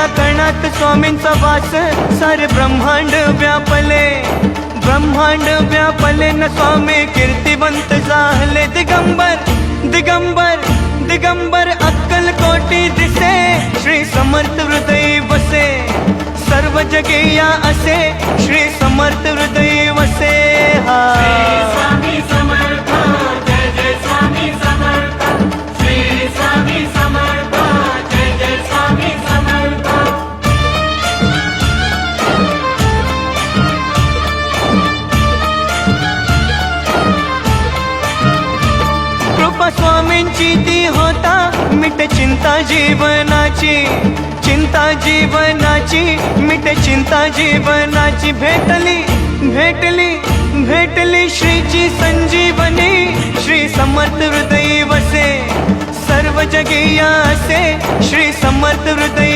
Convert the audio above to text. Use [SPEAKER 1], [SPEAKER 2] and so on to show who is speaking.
[SPEAKER 1] कणात स्वामींचा वास, सारे ब्रह्मांड व्यापले, ब्रह्मांड व्यापले न स्वामी कीर्तिवंत झाले. दिगंबर दिगंबर दिगंबर अक्कल कोटी दिसे, श्री समर्थ हृदय वसे, सर्व जगे या असे, श्री समर्थ हृदय वसे. हा
[SPEAKER 2] स्वामी समर्थ, जय जय स्वामी समर्थ, श्री स्वामी समर्थ, जय जय स्वामी समर्थ.
[SPEAKER 1] कृपा स्वामींची ती होता, मिटे चिंता जीवनाची, चिंता जीवनाची, मिटे चिंता जीवनाची. भेटली भेटली भेटली श्रीची संजीवनी, श्री समर्थ हृदय वसे, सर्व जगे या असे, श्री समर्थ हृदय